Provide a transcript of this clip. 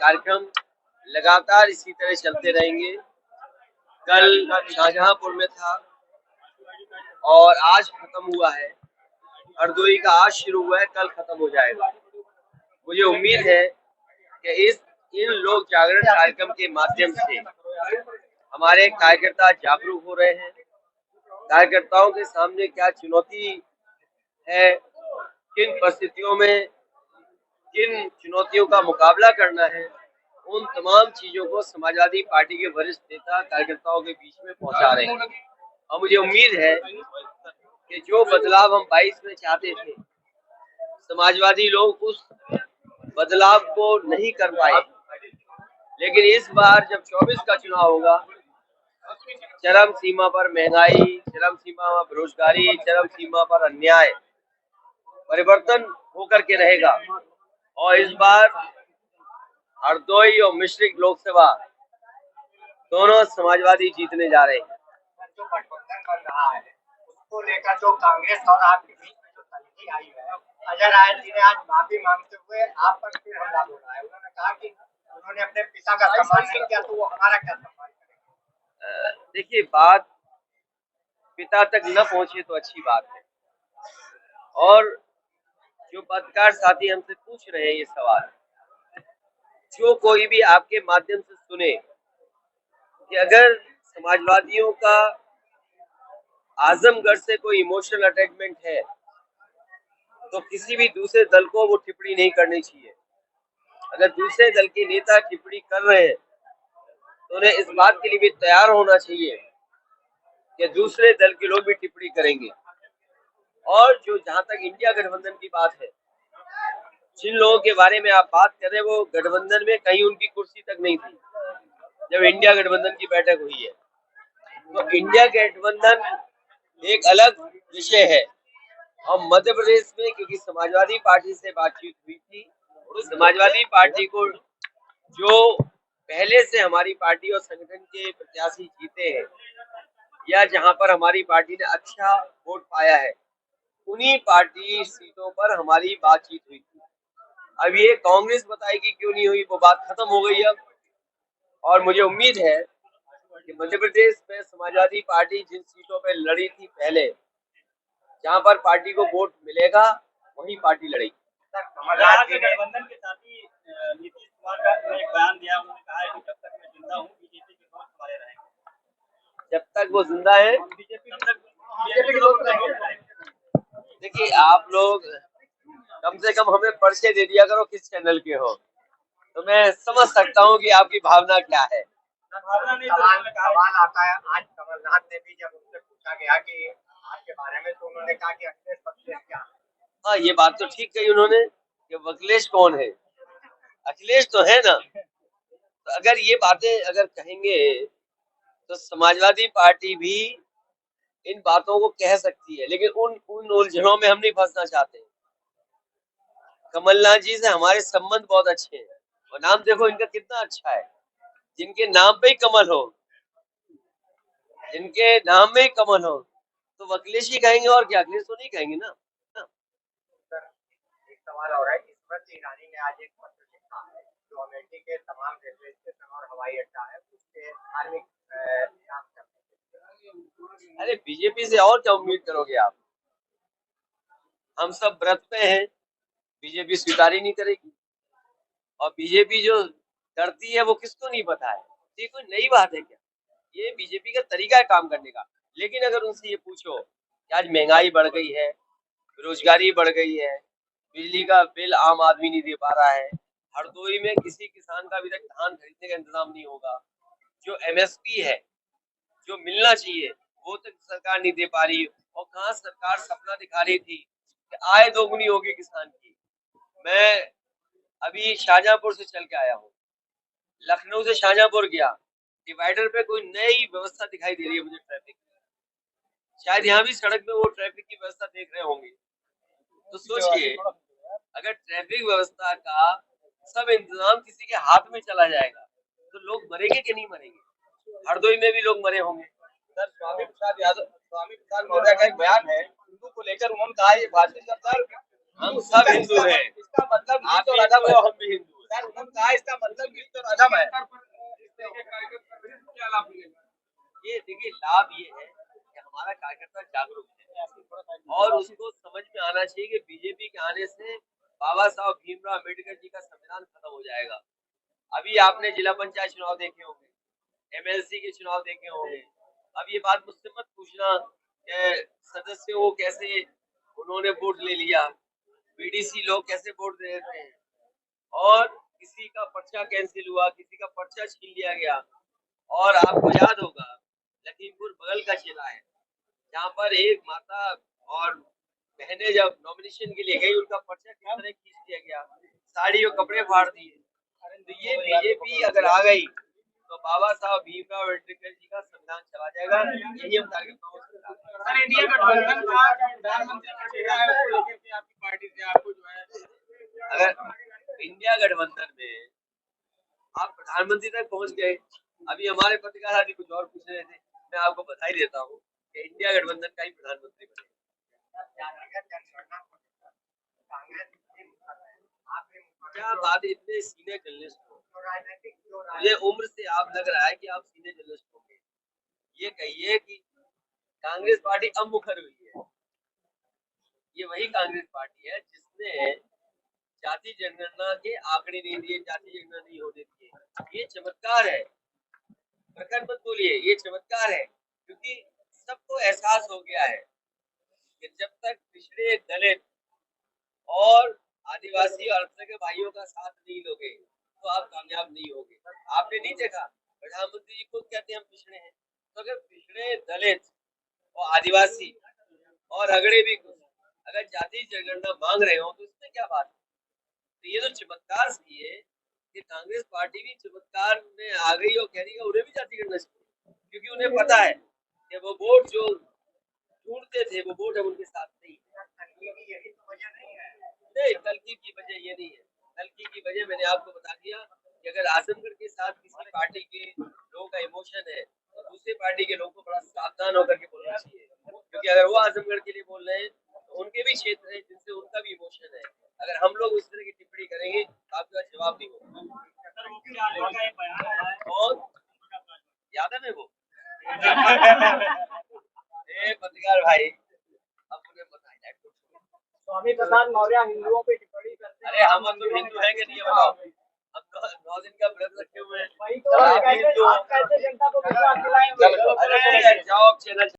कार्यक्रम लगातार इसी तरह चलते रहेंगे। कल शाहजहांपुर में था और आज खत्म हुआ है। हरदोई का आज शुरू हुआ है, कल खत्म हो जाएगा। मुझे उम्मीद है कि इन लोक जागरण कार्यक्रम के माध्यम से हमारे कार्यकर्ता जागरूक हो रहे हैं। कार्यकर्ताओं के सामने क्या चुनौती है, किन परिस्थितियों में किन चुनौतियों का मुकाबला करना है, उन तमाम चीजों को समाजवादी पार्टी के वरिष्ठ नेता कार्यकर्ताओं के बीच में पहुंचा रहे हैं। और मुझे उम्मीद है कि जो बदलाव हम 22 में चाहते थे, समाजवादी लोग उस बदलाव को नहीं कर पाए, लेकिन इस बार जब 24 का चुनाव होगा, चरम सीमा पर महंगाई, चरम सीमा पर बेरोजगारी, चरम सीमा पर अन्याय परिवर्तन होकर के रहेगा। और इस बार हरदोई और मिश्रिक लोकसभा दोनों समाजवादी जीतने जा रहे हैं। जो गठबंधन बन रहा है उसको लेकर जो कांग्रेस और आपके बीच में जो तलखी आई है, अजय राय जी ने आज माफी मांगते हुए आप पर फिर हमला बोला है। उन्होंने कहा कि उन्होंने अपने पिता का सम्मान नहीं किया तो वो हमारा क्या सम्मान करेंगे। देखिए, बात पिता तक न पहुंचे तो अच्छी बात है। और जो पत्रकार साथी हमसे पूछ रहे हैं ये सवाल, जो कोई भी आपके माध्यम से सुने कि अगर समाजवादियों का आजमगढ़ से कोई इमोशनल अटैचमेंट है तो किसी भी दूसरे दल को वो टिप्पणी नहीं करनी चाहिए। अगर दूसरे दल के नेता टिप्पणी कर रहे हैं तो उन्हें इस बात के लिए भी तैयार होना चाहिए कि दूसरे दल के लोग भी टिप्पणी करेंगे। और जो जहां तक इंडिया गठबंधन की बात है, जिन लोगों के बारे में आप बात कर रहे हैं वो गठबंधन में कहीं उनकी कुर्सी तक नहीं थी जब इंडिया गठबंधन की बैठक हुई है। तो इंडिया गठबंधन एक अलग विषय है। और मध्य प्रदेश में क्योंकि समाजवादी पार्टी से बातचीत हुई थी, समाजवादी पार्टी को जो पहले से हमारी पार्टी और संगठन के प्रत्याशी जीते हैं या जहां पर हमारी पार्टी ने अच्छा वोट पाया है, उन्हीं पार्टी सीटों पर हमारी बातचीत हुई थी। अब ये कांग्रेस बताएगी क्यों नहीं हुई, वो बात खत्म हो गई अब। और मुझे उम्मीद है कि मध्य प्रदेश में समाजवादी पार्टी जिन सीटों पर लड़ी थी पहले, जहां पर पार्टी को वोट मिलेगा वही पार्टी लड़ेगी। गठबंधन के साथ ही नीतीश कुमार का एक बयान दिया, उन्होंने कहा है कि जब तक मैं जिंदा हूँ बीजेपी के दोस्त हमारे रहेंगे। जब तक वो जिंदा है बीजेपी के दोस्त रहेंगे। देखिए, आप लोग कम से कम हमें पर्चे दे दिया करो किस चैनल के हो, तो मैं समझ सकता हूँ कि आपकी भावना क्या है। सवाल आता है, आज कमलनाथ ने भी जब उनसे पूछा गया कि आपके बारे में, तो उन्होंने कहा कि अखिलेश वकीलेश क्या। हाँ, ये बात तो ठीक कही उन्होंने कि वकीलेश कौन है, अखिलेश तो है ना। तो अगर ये बातें अगर कहेंगे तो समाजवादी पार्टी भी इन बातों को कह सकती है, लेकिन उन उलझनों में हम नहीं फंसना चाहते। कमलनाथ जी से हमारे संबंध बहुत अच्छे हैं और नाम देखो इनका कितना अच्छा है। जिनके नाम पे ही कमल हो, जिनके नाम में ही कमल हो, तो वकीलेश ही कहेंगे और क्या, अखिलेश तो नहीं कहेंगे ना। एक सवाल और है, स्मृति ईरानी ने आज एक पत्र लिखा है जो अमेठी के तमाम रेलवे स्टेशन और हवाई अड्डा है उसके धार्मिक जांच करने। अरे बीजेपी से और क्या उम्मीद करोगे आप? हम सब व्रत पे हैं, बीजेपी स्वीकार ही नहीं करेगी। और बीजेपी जो करती है वो किसको नहीं पता है। ये कोई नई बात है क्या? ये बीजेपी का तरीका है काम करने का। लेकिन अगर उनसे ये पूछो कि आज महंगाई बढ़ गई है, बेरोजगारी बढ़ गई है, बिजली का बिल आम आदमी नहीं दे पा रहा है, हरदोई में किसी किसान का अभी तक धान खरीदने का इंतजाम नहीं होगा, जो एमएसपी है जो मिलना चाहिए वो तक सरकार नहीं दे पा रही। और कहाँ सरकार सपना दिखा रही थी कि आय दोगुनी होगी किसान की। मैं अभी शाहजहांपुर से चल के आया हूँ, लखनऊ से शाहजहांपुर गया, डिवाइडर पे कोई नई व्यवस्था दिखाई दे रही है मुझे ट्रैफिक। शायद यहाँ भी सड़क में वो ट्रैफिक की व्यवस्था देख रहे होंगे। तो सोचिए, अगर ट्रैफिक व्यवस्था का सब इंतजाम किसी के हाथ में चला जाएगा तो लोग मरेंगे कि नहीं मरेंगे? हरदोई में भी लोग मरे होंगे। सर, स्वामी प्रसाद मौर्य का एक बयान है हिंदू को लेकर, उन्होंने कहा ये भारतीय सरकार हम सब हिंदू हैं, इसका मतलब आप भी हिंदू हो, हम भी हिंदू हैं। सर उन्होंने कहा इसका मतलब कि तो अधम है। ये देखिए लाभ ये है कि हमारा कार्यकर्ता जागरूक है और उसको समझ में आना चाहिए कि बीजेपी के आने से बाबा साहब भीमराव अम्बेडकर जी का संविधान खत्म हो जाएगा। अभी आपने जिला पंचायत चुनाव देखे होंगे, एमएलसी के चुनाव देखे होंगे। अब ये बात मुझसे मत पूछना कि सदस्य को कैसे उन्होंने वोट ले लिया, बीडीसी लोग कैसे वोट दे देते हैं और किसी का पर्चा कैंसिल हुआ, किसी का पर्चा छीन लिया गया। और आपको याद होगा लखीमपुर बगल का जिला है जहाँ पर एक माता और बहनें जब नॉमिनेशन के लिए गई उनका पर्चा किस तरह खींच दिया गया, साड़ी और कपड़े फाड़ दिए। तो ये बीजेपी अगर आ गई तो बाबा साहब भीमराव अम्बेडकर जी का संविधान चला जाएगा। यही हम टारगेट सर इंडिया गठबंधन का प्रधानमंत्री का चेहरा है उसको लेकर के आपकी पार्टी से आपको जो है अगर इंडिया गठबंधन में आप प्रधानमंत्री तक पहुंच गए, अभी हमारे पत्रकार आदि कुछ और पूछ रहे थे, मैं आपको बधाई देता हूँ कि इंडिया गठबंधन का ही प्रधानमंत्री बने। क्या बात, इतने सीनियर जर्नलिस्ट हो, मुझे उम्र से आप लग रहा है कि आप सीनियर जर्नलिस्ट होंगे। ये कहिए कि कांग्रेस पार्टी अब मुखर हुई है। ये वही कांग्रेस पार्टी है जिसने जाति जनगणना के आंकड़े नहीं दिए, जाति जनगणना नहीं होने दिए। ये चमत्कार है, प्रखर मत बोलिए, ये चमत्कार है क्योंकि सबको एहसास हो गया है कि जब तक पिछड़े दलित और आदिवासी और अल्पसंख्यक भाइयों का साथ नहीं लोगे तो आप कामयाब नहीं होगे। आपने नहीं देखा प्रधानमंत्री जी खुद कहते हैं हम पिछड़े हैं, तो अगर पिछड़े दलित और आदिवासी और अगड़े भी कुछ अगर जाति जनगणना मांग रहे हो तो इसमें क्या बात है। तो ये तो चमत्कार सी है कि कांग्रेस पार्टी भी चमत्कार में आ गई और कह रही है उन्हें भी जाति करना चाहिए, क्योंकि उन्हें पता है कि वो वोट जो ढूंढते थे वो वोट अब उनके साथ नहीं नहीं, तलखी की वजह ये नहीं है। तलखी की वजह मैंने आपको बता दिया कि अगर आजमगढ़ के साथ किसी पार्टी के लोगों का इमोशन है तो दूसरी पार्टी के लोगों को बड़ा सावधान होकर के बोलना चाहिए, क्योंकि अगर वो आजमगढ़ के लिए बोल रहे हैं तो उनके भी क्षेत्र है जिनसे उनका भी इमोशन है। अगर हम लोग इस तरह की टिप्पणी करेंगे तो आपका जवाब नहीं होगा। और यादव है वो पत्रकार भाई, अब उन्हें बताया स्वामी प्रसाद मौर्य हिंदुओं पे टिप्पणी करते हैं। अरे हम तो हिंदू है कि नहीं बताओ, हम तो 9 दिन का व्रत रखे हुए हैं। वही तो आप कैसे जनता को विश्वास दिलाएंगे? अरे जाओ चैनल